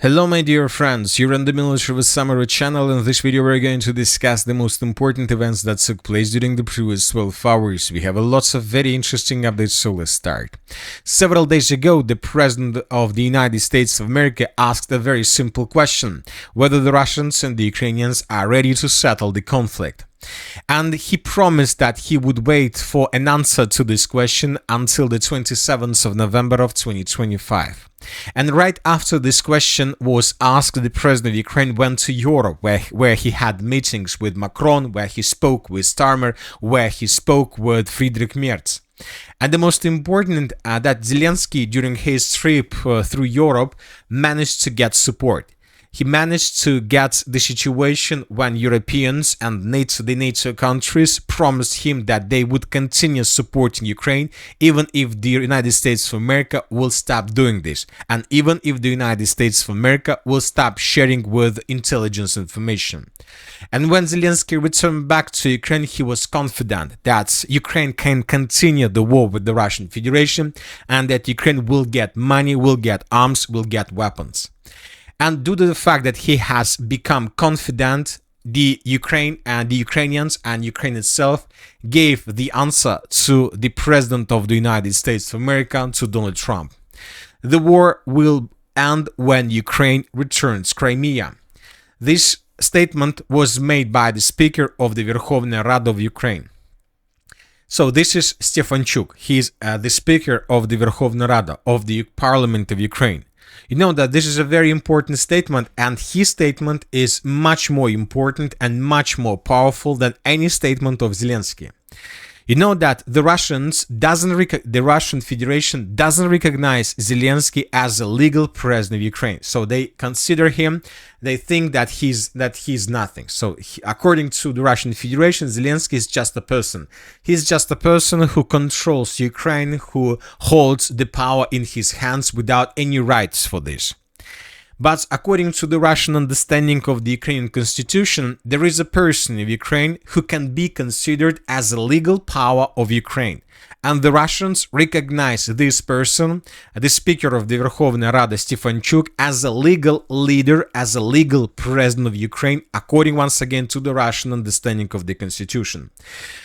Hello my dear friends, you're on the Military with Summary channel. In this video we're going to discuss the most important events that took place during the previous 12 hours. We have lots of very interesting updates, so let's start. Several days ago, the President of the United States of America asked a very simple question: whether the Russians and the Ukrainians are ready to settle the conflict. And he promised that he would wait for an answer to this question until the 27th of November of 2025. And right after this question was asked, the president of Ukraine went to Europe, where he had meetings with Macron, where he spoke with Starmer, where he spoke with Friedrich Merz. And the most important, that Zelensky, during his trip through Europe, managed to get support. He managed to get the situation when Europeans and the NATO countries promised him that they would continue supporting Ukraine even if the United States of America will stop doing this, and even if the United States of America will stop sharing with intelligence information. And when Zelensky returned back to Ukraine, he was confident that Ukraine can continue the war with the Russian Federation and that Ukraine will get money, will get arms, will get weapons. And due to the fact that he has become confident, the Ukraine and the Ukrainians and Ukraine itself gave the answer to the President of the United States of America, to Donald Trump. The war will end when Ukraine returns Crimea. This statement was made by the Speaker of the Verkhovna Rada of Ukraine. So this is Stefanchuk. He is the Speaker of the Verkhovna Rada of the Parliament of Ukraine. You know that this is a very important statement, and his statement is much more important and much more powerful than any statement of Zelensky. You know that the Russian Federation doesn't recognize Zelensky as a legal president of Ukraine. So they consider him, they think that he's nothing. So according to the Russian Federation, Zelensky is just a person. He's just a person who controls Ukraine, who holds the power in his hands without any rights for this. But according to the Russian understanding of the Ukrainian constitution, there is a person of Ukraine who can be considered as a legal power of Ukraine. And the Russians recognize this person, the Speaker of the Verkhovna Rada Stefanchuk, as a legal leader, as a legal president of Ukraine, according once again to the Russian understanding of the constitution.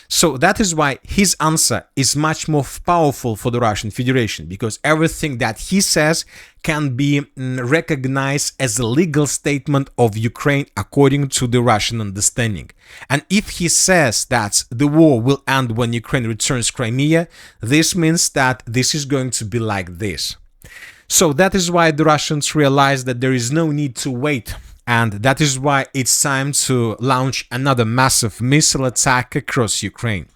So that is why his answer is much more powerful for the Russian Federation, because everything that he says can be recognized as a legal statement of Ukraine according to the Russian understanding. And if he says that the war will end when Ukraine returns Crimea, this means that this is going to be like this. So that is why the Russians realize that there is no need to wait, and that is why it's time to launch another massive missile attack across Ukraine.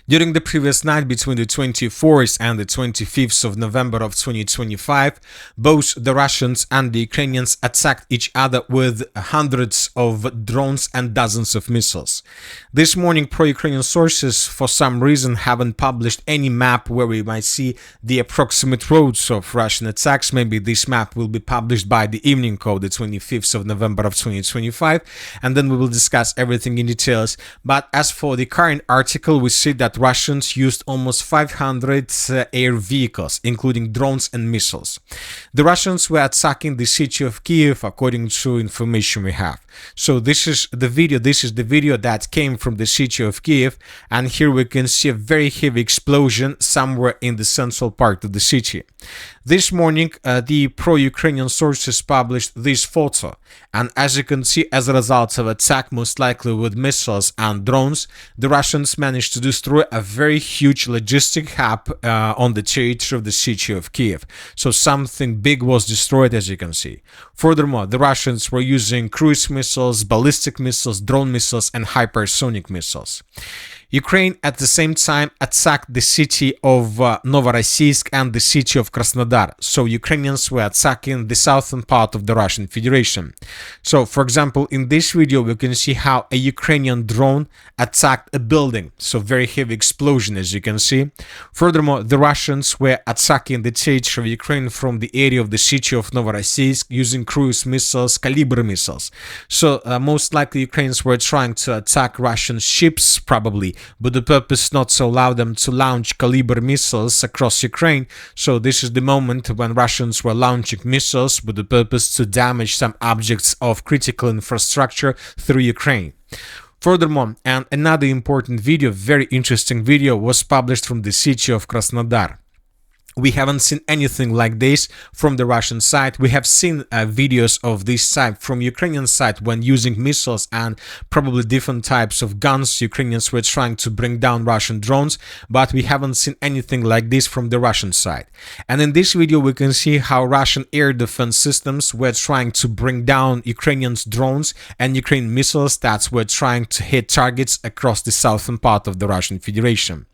During the previous night between the 24th and the 25th of November of 2025, both the Russians and the Ukrainians attacked each other with hundreds of drones and dozens of missiles. This morning, pro-Ukrainian sources for some reason haven't published any map where we might see the approximate roads of Russian attacks. Maybe this map will be published by the evening of the 25th of November of 2025, and then we will discuss everything in details. But as for the current article, we see that Russians used almost 500 air vehicles, including drones and missiles. The Russians were attacking the city of Kiev, according to information we have. So this is the video that came from the city of Kiev, and here we can see a very heavy explosion somewhere in the central part of the city. This morning, the pro-Ukrainian sources published this photo, and as you can see, as a result of attack, most likely with missiles and drones, the Russians managed to destroy a very huge logistic hub on the territory of the city of Kiev. So something big was destroyed, as you can see. Furthermore, the Russians were using cruise missiles, ballistic missiles, drone missiles, and hypersonic missiles. Ukraine at the same time attacked the city of Novorossiysk and the city of Krasnodar. So Ukrainians were attacking the southern part of the Russian Federation. So for example, in this video we can see how a Ukrainian drone attacked a building. So very heavy explosion, as you can see. Furthermore, the Russians were attacking the territory of Ukraine from the area of the city of Novorossiysk using cruise missiles, Caliber missiles. So most likely Ukrainians were trying to attack Russian ships, probably, with the purpose not to allow them to launch Caliber missiles across Ukraine. So this is the moment when Russians were launching missiles with the purpose to damage some objects of critical infrastructure through Ukraine. Furthermore, and another important video, very interesting video, was published from the city of Krasnodar. We haven't seen anything like this from the Russian side. We have seen videos of this side from Ukrainian side when using missiles and probably different types of guns. Ukrainians were trying to bring down Russian drones, but we haven't seen anything like this from the Russian side. And in this video, we can see how Russian air defense systems were trying to bring down Ukrainians' drones and Ukrainian missiles that were trying to hit targets across the southern part of the Russian Federation.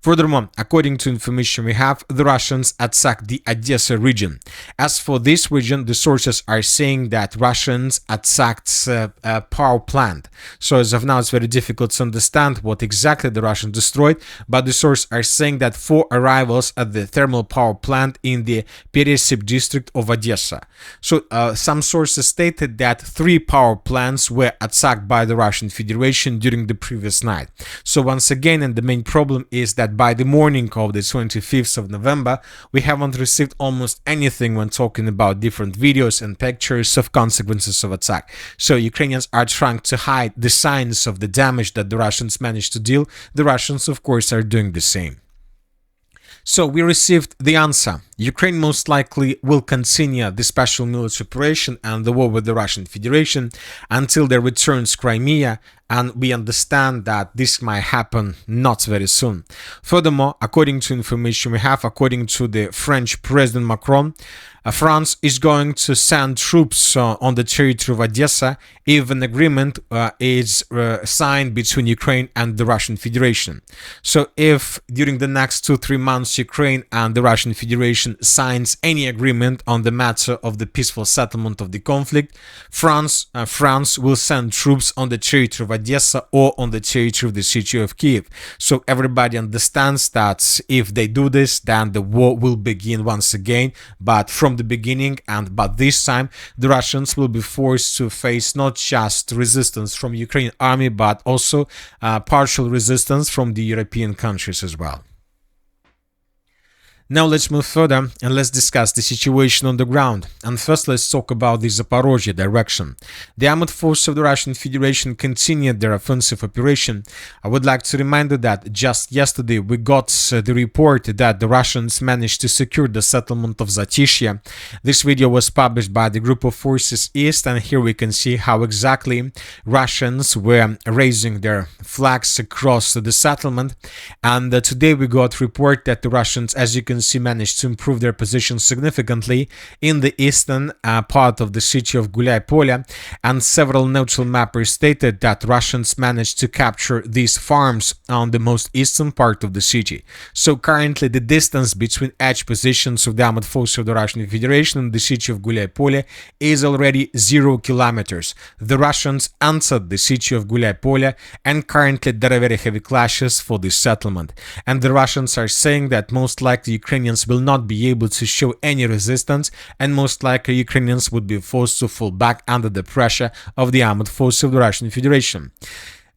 Furthermore, according to information we have, the Russians attacked the Odessa region. As for this region, the sources are saying that Russians attacked a power plant. So as of now, it's very difficult to understand what exactly the Russians destroyed, but the sources are saying that 4 arrivals at the thermal power plant in the Peresip district of Odessa. So some sources stated that 3 power plants were attacked by the Russian Federation during the previous night. So once again, and the main problem is that by the morning of the 25th of November, we haven't received almost anything when talking about different videos and pictures of consequences of attack. So Ukrainians are trying to hide the signs of the damage that the Russians managed to deal. The Russians, of course, are doing the same. So we received the answer. Ukraine most likely will continue the special military operation and the war with the Russian Federation until they returns Crimea, and we understand that this might happen not very soon. Furthermore, according to information we have, according to the French President Macron, France is going to send troops on the territory of Odessa if an agreement is signed between Ukraine and the Russian Federation. So if during the next 2-3 months Ukraine and the Russian Federation signs any agreement on the matter of the peaceful settlement of the conflict, France will send troops on the territory of Odessa or on the territory of the city of Kiev. So everybody understands that if they do this, then the war will begin once again, but from the beginning, but this time the Russians will be forced to face not just resistance from Ukrainian army, but also partial resistance from the European countries as well. Now let's move further and let's discuss the situation on the ground. And first let's talk about the Zaporozhye direction. The armed forces of the Russian Federation continued their offensive operation. I would like to remind you that just yesterday we got the report that the Russians managed to secure the settlement of Zatishye. This video was published by the Group of Forces East, and here we can see how exactly Russians were raising their flags across the settlement. And today we got report that the Russians, as you can see, managed to improve their position significantly in the eastern part of the city of Huliaipole, and several neutral mappers stated that Russians managed to capture these farms on the most eastern part of the city. So currently the distance between edge positions of the armed forces of the Russian Federation and the city of Huliaipole is already 0 kilometers. The Russians entered the city of Huliaipole, and currently there are very heavy clashes for this settlement. And the Russians are saying that most likely Ukrainians will not be able to show any resistance, and most likely Ukrainians would be forced to fall back under the pressure of the armed forces of the Russian Federation.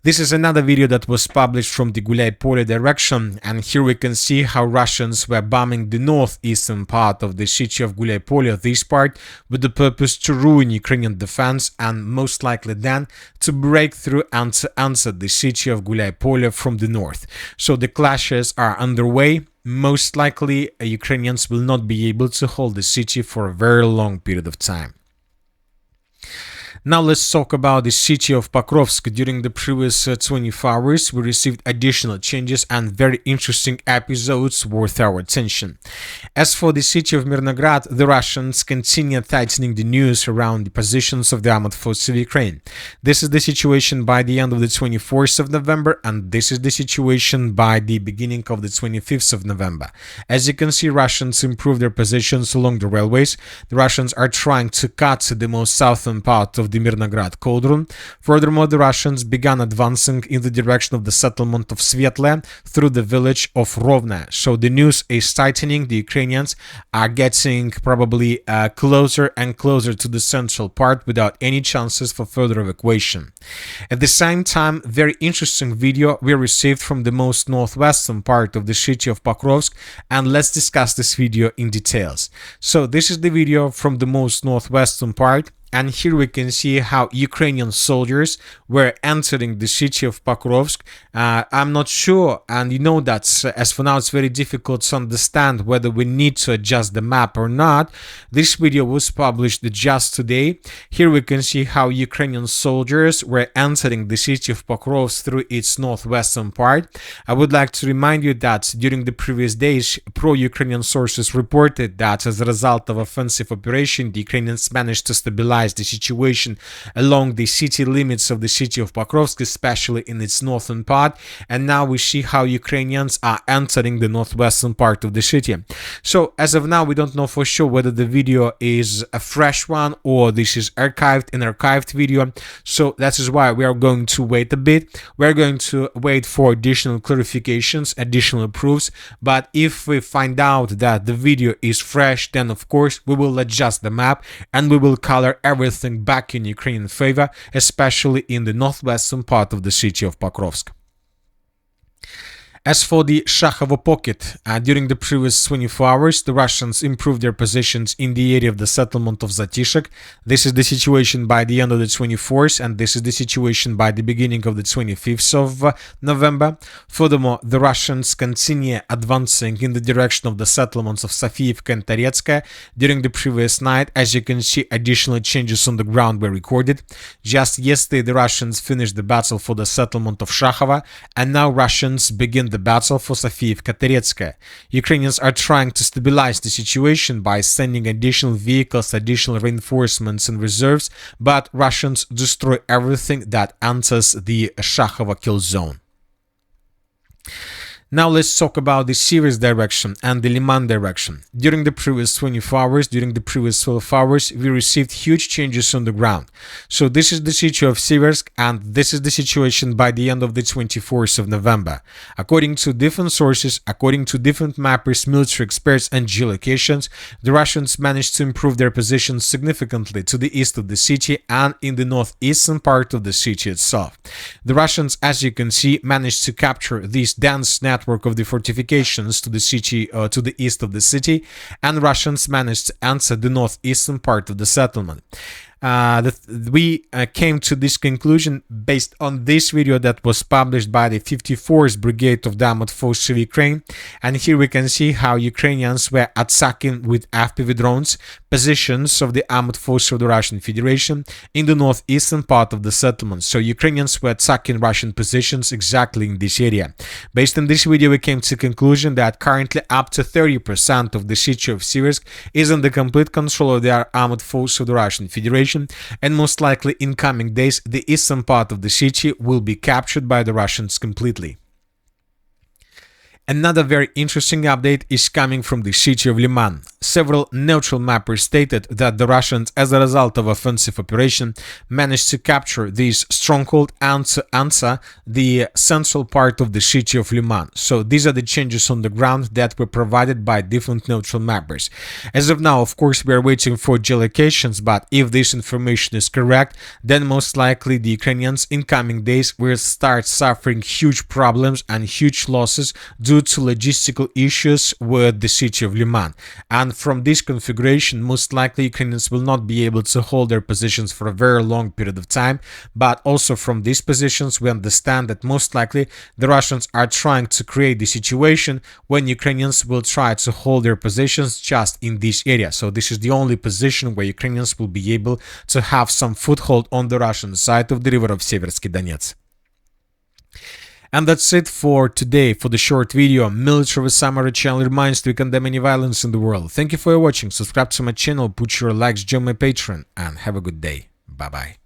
This is another video that was published from the Huliaipole direction, and here we can see how Russians were bombing the northeastern part of the city of Huliaipole, this part, with the purpose to ruin Ukrainian defense and most likely then to break through and to answer the city of Huliaipole from the north. So the clashes are underway. Most likely Ukrainians will not be able to hold the city for a very long period of time. Now let's talk about the city of Pokrovsk. During the previous 24 hours, we received additional changes and very interesting episodes worth our attention. As for the city of Mirnograd, the Russians continue tightening the news around the positions of the armed forces of Ukraine. This is the situation by the end of the 24th of November, and this is the situation by the beginning of the 25th of November. As you can see, Russians improve their positions along the railways. The Russians are trying to cut the most southern part of the Mirnograd Cauldron. Furthermore, the Russians began advancing in the direction of the settlement of Svetla through the village of Rovna. So the news is tightening. The Ukrainians are getting probably closer and closer to the central part without any chances for further evacuation. At the same time, very interesting video we received from the most northwestern part of the city of Pokrovsk, and let's discuss this video in details. So this is the video from the most northwestern part, and here we can see how Ukrainian soldiers were entering the city of Pokrovsk. I'm not sure, and you know that as for now it's very difficult to understand whether we need to adjust the map or not. This video was published just today. Here we can see how Ukrainian soldiers were entering the city of Pokrovsk through its northwestern part. I would like to remind you that during the previous days, pro-Ukrainian sources reported that as a result of offensive operation, the Ukrainians managed to stabilize the situation along the city limits of the city of Pokrovsk, especially in its northern part, and now we see how Ukrainians are entering the northwestern part of the city. So as of now, we don't know for sure whether the video is a fresh one or this is an archived video, so that is why we are going to wait a bit. We're going to wait for additional clarifications, additional proofs, but if we find out that the video is fresh, then of course we will adjust the map and we will color everything back in Ukrainian favor, especially in the northwestern part of the city of Pokrovsk. As for the Shakhovo pocket, during the previous 24 hours, the Russians improved their positions in the area of the settlement of Zatishek. This is the situation by the end of the 24th, and this is the situation by the beginning of the 25th of November. Furthermore, the Russians continue advancing in the direction of the settlements of Sofiyivka and Toretskaya. During the previous night, as you can see, additional changes on the ground were recorded. Just yesterday, the Russians finished the battle for the settlement of Shakhovo, and now Russians begin the battle for Sofiyivka-Toretskaya. Ukrainians are trying to stabilize the situation by sending additional vehicles, additional reinforcements and reserves, but Russians destroy everything that enters the Shakhovo kill zone. Now let's talk about the Siversk direction and the Liman direction. During the previous 24 hours, during the previous 12 hours, we received huge changes on the ground. So this is the city of Siversk, and this is the situation by the end of the 24th of November. According to different sources, according to different mappers, military experts and geolocations, the Russians managed to improve their positions significantly to the east of the city and in the northeastern part of the city itself. The Russians, as you can see, managed to capture this dense network of the fortifications to the city, to the east of the city, and Russians managed to enter the northeastern part of the settlement. We came to this conclusion based on this video that was published by the 54th Brigade of the Armored Forces of Ukraine, and here we can see how Ukrainians were attacking with FPV drones positions of the Armored Forces of the Russian Federation in the northeastern part of the settlement. So Ukrainians were attacking Russian positions exactly in this area. Based on this video, we came to the conclusion that currently up to 30% of the city of Siversk is under complete control of the Armored Forces of the Russian Federation, and most likely in coming days the eastern part of the city will be captured by the Russians completely. Another very interesting update is coming from the city of Liman. Several neutral mappers stated that the Russians, as a result of offensive operation, managed to capture this stronghold and to answer the central part of the city of Liman. So these are the changes on the ground that were provided by different neutral mappers. As of now, of course, we are waiting for geolocations, but if this information is correct, then most likely the Ukrainians in coming days will start suffering huge problems and huge losses due to logistical issues with the city of Liman. And from this configuration, most likely Ukrainians will not be able to hold their positions for a very long period of time, but also from these positions we understand that most likely the Russians are trying to create the situation when Ukrainians will try to hold their positions just in this area. So this is the only position where Ukrainians will be able to have some foothold on the Russian side of the river of Siversk Donetsk. And that's it for today, for the short video. Military Summary channel reminds to condemn any violence in the world. Thank you for watching, subscribe to my channel, put your likes, join my Patreon, and have a good day. Bye bye.